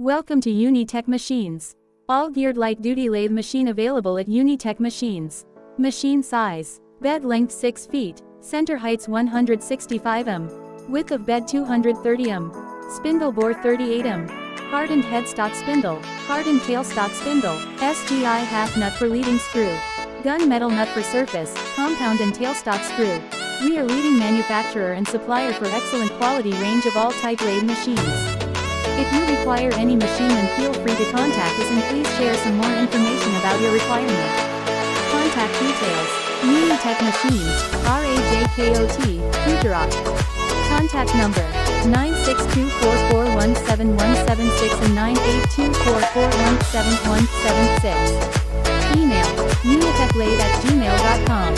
Welcome to Uni-Tech Machines. All-geared light-duty lathe machine available at Uni-Tech Machines. Machine size. Bed length 6 feet. Center heights 165 m. Width of bed 230 m. Spindle bore 38 m. Hardened headstock spindle. Hardened tailstock spindle. SGI half nut for leading screw. Gun metal nut for surface, compound and tailstock screw. We are leading manufacturer and supplier for excellent quality range of all type lathe machines. If you require any machine, then feel free to contact us and please share some more information about your requirement. Contact details. Uni-Tech Machines, RAJKOT, Gujarat. Contact number 96244171776 and 98244171776. Email unitechlathe@gmail.com.